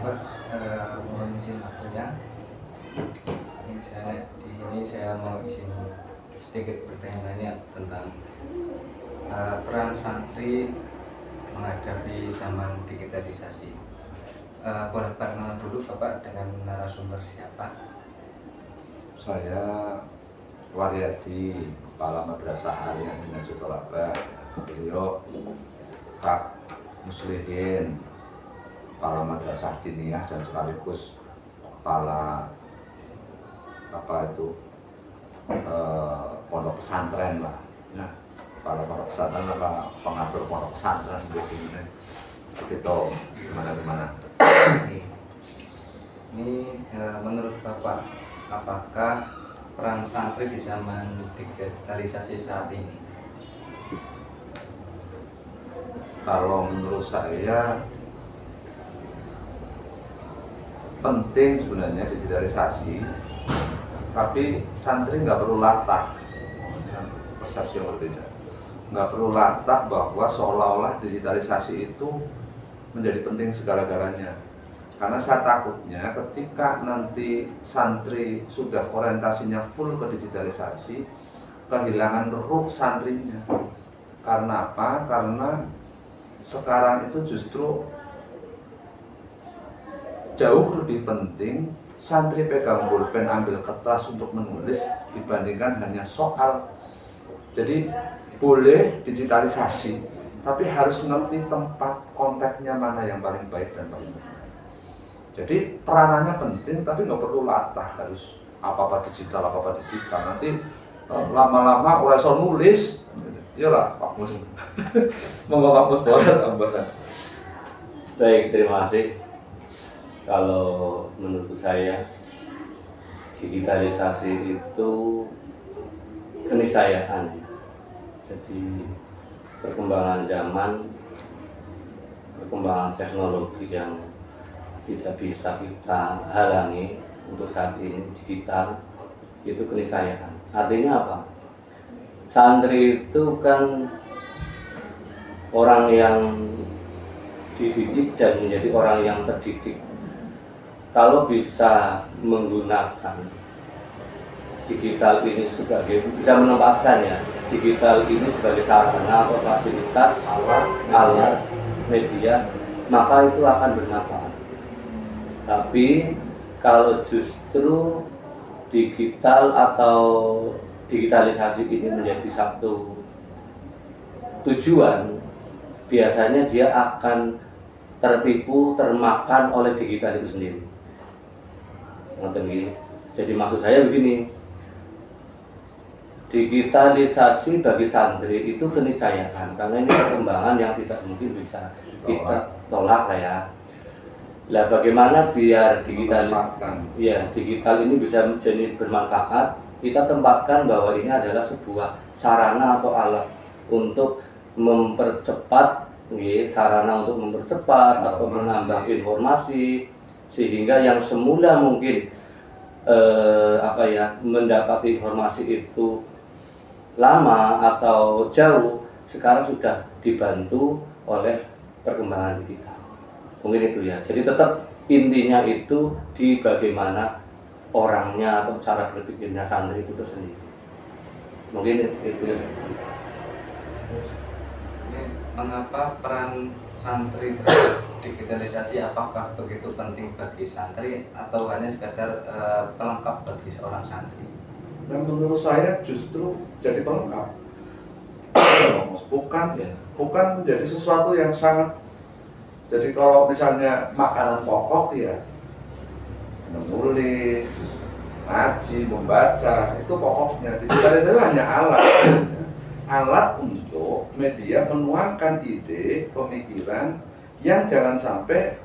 Mbak, mohon izin waktunya. Di sini saya mau izin sedikit bertanya tentang peran santri menghadapi zaman digitalisasi. Boleh perkenalan dulu Bapak dengan narasumber siapa? Saya Waryadi, Kepala Madrasah Aliyah Minatul Tolabah. Beliau Pak Muslihin, Kepala Madrasah Diniyah dan sekaligus Kepala pondok pesantren lah. Nah, Kepala pondok pesantren apa pengatur pondok pesantren begini. Begitu gimana. Ini menurut Bapak, apakah peran santri di zaman digitalisasi saat ini? Kalau menurut saya penting sebenarnya digitalisasi, tapi santri nggak perlu latah, persepsi yang berbeda. Nggak perlu latah bahwa seolah-olah digitalisasi itu menjadi penting segala-galanya. Karena saya takutnya ketika nanti santri sudah orientasinya full ke digitalisasi, kehilangan ruh santrinya. Karena apa? Karena sekarang itu justru jauh lebih penting santri pegang pulpen, ambil kertas untuk menulis dibandingkan hanya soal. Jadi boleh digitalisasi, tapi harus ngerti tempat konteksnya mana yang paling baik dan paling benar. Jadi peranannya penting, tapi nggak perlu latah harus apa-apa digital. Nanti lama-lama orang so nulis, iyalah Pak Mus. Monggo Pak Mus boleh tambahkan. Baik, terima kasih. Kalau menurut saya digitalisasi itu keniscayaan. Jadi perkembangan zaman, perkembangan teknologi yang tidak bisa kita halangi untuk saat ini digital itu keniscayaan. Artinya apa? Santri itu kan orang yang dididik dan menjadi orang yang terdidik. Kalau bisa menggunakan digital ini bisa menempatkan ya digital ini sebagai sarana atau fasilitas alat media, maka itu akan bermanfaat. Tapi kalau justru digital atau digitalisasi ini menjadi satu tujuan, biasanya dia akan tertipu, termakan oleh digital itu sendiri. Jadi maksud saya begini, digitalisasi bagi santri itu keniscayaan, karena ini perkembangan yang tidak mungkin bisa kita tolak lah ya. Lah bagaimana biar digital ini bisa menjadi bermanfaat? Kita tempatkan bahwa ini adalah sebuah sarana atau alat untuk mempercepat, sarana untuk mempercepat atau menambah informasi, sehingga yang semula mungkin mendapat informasi itu lama atau jauh, sekarang sudah dibantu oleh perkembangan digital. Mungkin itu ya. Jadi tetap intinya itu di bagaimana orangnya atau cara berpikirnya santri itu sendiri. Mungkin itu ya. Mengapa peran santri terhadap digitalisasi, apakah begitu penting bagi santri atau hanya sekadar pelengkap bagi seorang santri? Dan menurut saya justru jadi pelengkap, bukan menjadi sesuatu yang sangat. Jadi kalau misalnya makanan pokok ya menulis, ngaji, membaca, itu pokoknya. Digital itu hanya alat untuk media menuangkan ide, pemikiran yang jangan sampai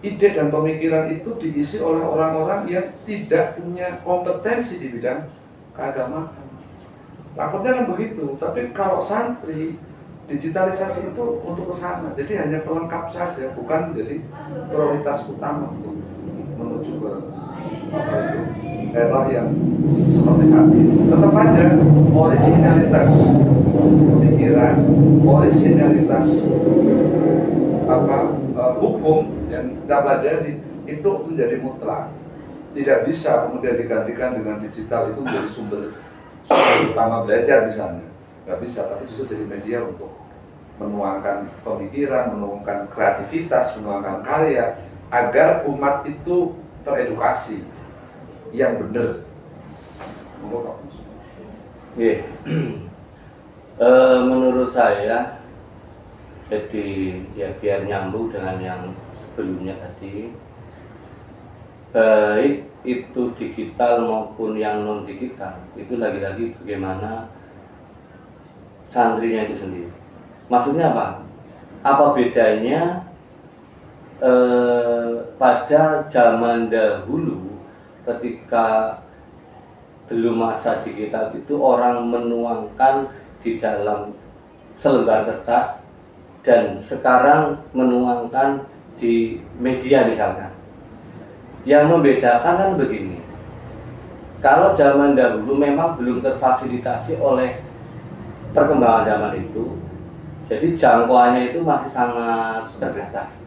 ide dan pemikiran itu diisi oleh orang-orang yang tidak punya kompetensi di bidang keagamaan. Takutnya kan begitu. Tapi kalau santri, digitalisasi itu untuk ke sana. Jadi hanya pelengkap saja, bukan menjadi prioritas utama untuk menuju ke era yang seperti saat ini. Tetap aja originalitas pemikiran, originalitas hukum yang kita pelajari itu menjadi mutlak. Tidak bisa kemudian digantikan dengan digital itu menjadi sumber utama belajar misalnya. Nggak bisa, tapi justru jadi media untuk menuangkan pemikiran, menuangkan kreativitas, menuangkan karya, agar umat itu teredukasi yang benar. Iya. Menurut saya, jadi ya biar nyambung dengan yang sebelumnya tadi, baik itu digital maupun yang non digital, itu lagi-lagi bagaimana santrinya itu sendiri. Maksudnya apa? Apa bedanya pada zaman dahulu ketika belum masa digital itu orang menuangkan di dalam selembar kertas, dan sekarang menuangkan di media misalkan. Yang membedakan kan begini, kalau zaman dahulu memang belum terfasilitasi oleh perkembangan zaman itu, jadi jangkauannya itu masih sangat terbatas.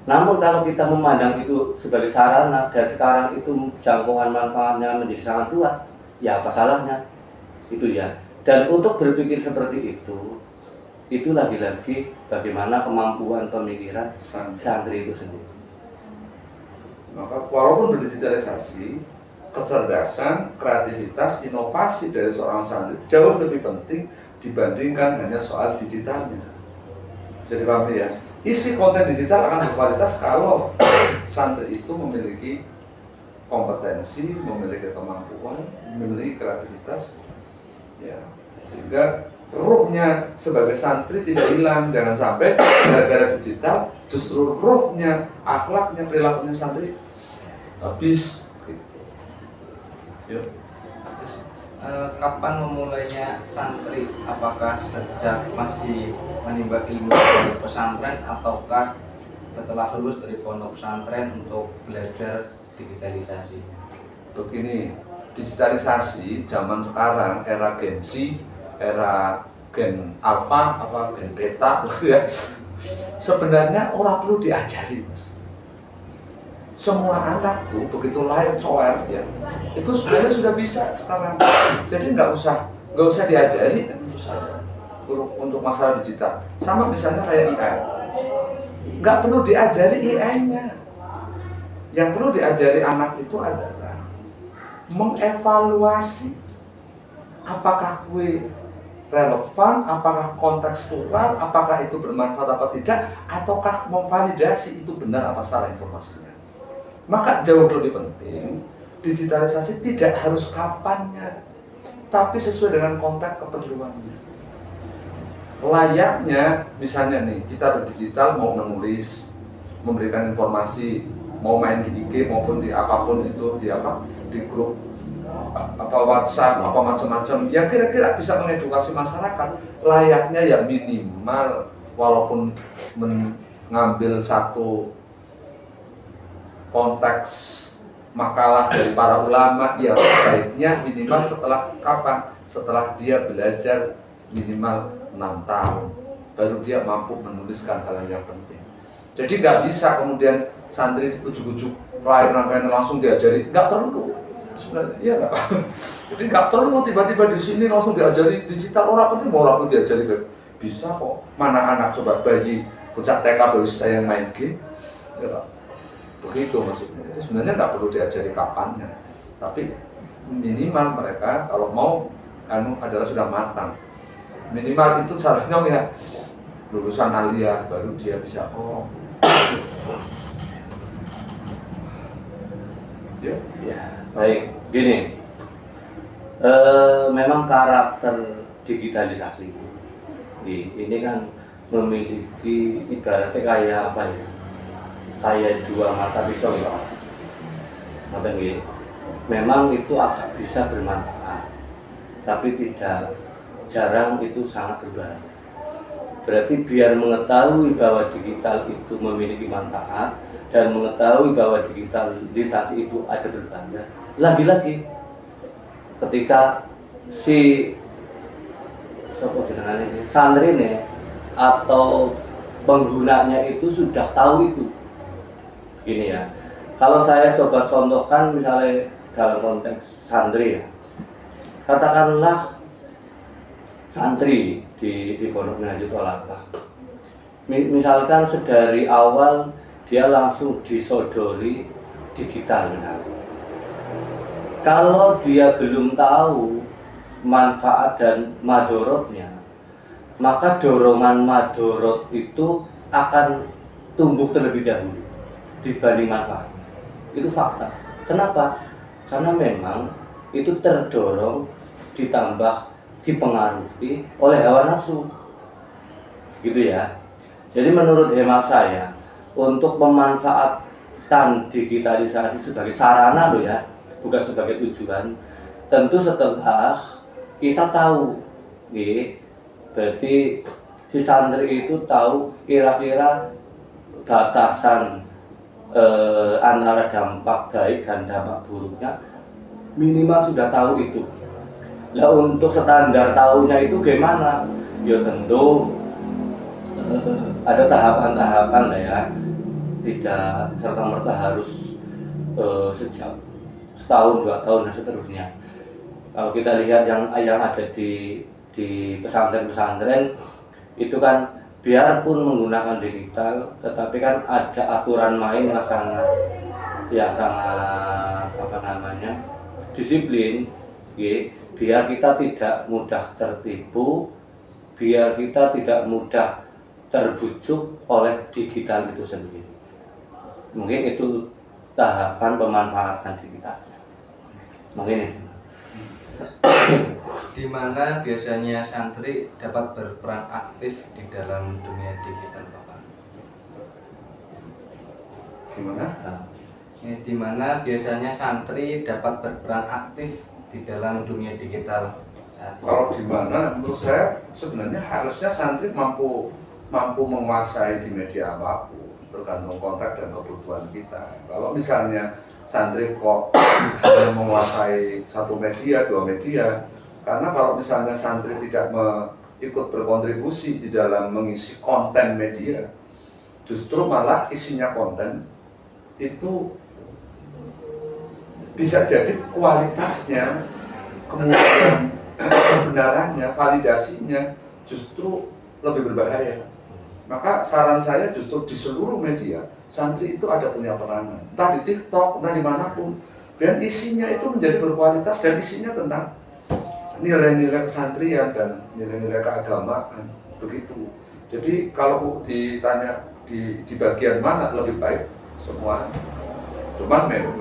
Namun kalau kita memandang itu sebagai sarana dan sekarang itu jangkauan manfaatnya menjadi sangat luas, ya apa salahnya? Itu ya. Dan untuk berpikir seperti itu lagi-lagi bagaimana kemampuan pemikiran santri itu sendiri. Maka walaupun berdigitalisasi, kecerdasan, kreativitas, inovasi dari seorang santri jauh lebih penting dibandingkan hanya soal digitalnya. Jadi paham ya? Isi konten digital akan berkualitas kalau santri itu memiliki kompetensi, memiliki kemampuan, memiliki kreativitas, ya, sehingga ruhnya sebagai santri tidak hilang. Jangan sampai gara-gara digital justru ruhnya, akhlaknya, perilakunya santri habis. Gitu. Yuk. Kapan memulainya santri? Apakah sejak masih menimba ilmu di pesantren ataukah setelah lulus dari pondok pesantren untuk belajar digitalisasi? Begini, digitalisasi zaman sekarang era Gen Z, era Gen Alpha, apa Gen Beta, gitu ya. Sebenarnya orang perlu diajari, Mas. Semua anak tuh begitu lahir coer ya, itu sebenarnya sudah bisa sekarang. Jadi nggak usah diajari menurut saya untuk masalah digital. Sama misalnya kayak AI, nggak perlu diajari AI-nya. Yang perlu diajari anak itu adalah mengevaluasi apakah kue relevan, apakah kontekstual, apakah itu bermanfaat apa tidak, ataukah memvalidasi itu benar apa salah informasinya. Maka jauh lebih penting, digitalisasi tidak harus kapannya, tapi sesuai dengan konteks keperluannya. Layaknya, misalnya nih, kita berdigital mau menulis, memberikan informasi, mau main di IG maupun di apapun itu, di grup apa WhatsApp, apa macam-macam, yang kira-kira bisa mengedukasi masyarakat, layaknya ya minimal, walaupun mengambil satu konteks makalah dari para ulama, ya baiknya minimal setelah kapan? Setelah dia belajar minimal 6 tahun, baru dia mampu menuliskan hal yang penting. Jadi nggak bisa kemudian santri ujuk-ujuk lahir rangkaian langsung diajari, nggak perlu sebenarnya, iya nggak? Jadi nggak perlu tiba-tiba di sini langsung diajari digital, orang penting mau perlu diajari, bisa kok. Mana anak coba bayi bocah TK baru yang main game, ya, begitu maksudnya. Jadi sebenarnya nggak perlu diajari kapannya, tapi minimal mereka kalau mau adalah sudah matang. Minimal itu seharusnya ya lulusan aliyah, baru dia bisa Ya, baik. Gini, memang karakter digitalisasi ini kan memiliki ibaratnya kayak apa ya? Kayak dua mata pisau ya. Memang itu agak bisa bermanfaat, tapi tidak jarang itu sangat berbahaya. Berarti biar mengetahui bahwa digital itu memiliki manfaat dan mengetahui bahwa digitalisasi itu ada berbahaya, lagi-lagi ketika si santri ini atau penggunanya itu sudah tahu itu, begini ya, Kalau saya coba contohkan misalnya dalam konteks santri ya, katakanlah santri di Pondok Minhajul Thalaqah, misalkan sedari awal dia langsung disodori digital misalnya. Kalau dia belum tahu manfaat dan madorotnya, maka dorongan madorot itu akan tumbuh terlebih dahulu dibanding manfaat. Itu fakta. Kenapa? Karena memang itu terdorong, ditambah, dipengaruhi oleh hawa nafsu. Gitu ya. Jadi menurut hemat saya, untuk pemanfaatan digitalisasi sebagai sarana loh ya, bukan sebagai tujuan, tentu setelah kita tahu, berarti si santri itu tahu kira-kira batasan antara dampak baik dan dampak buruknya, minimal sudah tahu itu. Lah untuk standar tahunya itu gimana? Ya tentu ada tahapan-tahapan lah ya, tidak serta-merta harus sejak setahun, 2 tahun dan seterusnya. Kalau kita lihat yang ada di pesantren-pesantren itu kan biarpun menggunakan digital, tetapi kan ada aturan main yang sangat disiplin, biar kita tidak mudah tertipu, biar kita tidak mudah terbujuk oleh digital itu sendiri. Mungkin itu tahapan pemanfaatan digitalnya. Mungkin itu. Di mana biasanya santri dapat berperan aktif di dalam dunia digital, Bapak? Gimana? Ini di mana biasanya santri dapat berperan aktif di dalam dunia digital saat ini? Kalau di mana, menurut saya sebenarnya harusnya santri mampu menguasai di media apapun, tergantung konteks dan kebutuhan kita. Kalau misalnya santri kok hanya menguasai 1 media, 2 media, karena kalau misalnya santri tidak ikut berkontribusi di dalam mengisi konten media, justru malah isinya konten itu bisa jadi kualitasnya, kemudian kebenarannya, validasinya justru lebih berbahaya. Maka saran saya justru di seluruh media, santri itu ada punya peranan. Entah di TikTok, entah dimanapun. Dan isinya itu menjadi berkualitas dan isinya tentang nilai-nilai kesantrian dan nilai-nilai keagamaan. Begitu. Jadi kalau ditanya di bagian mana lebih baik, semua. Cuman memang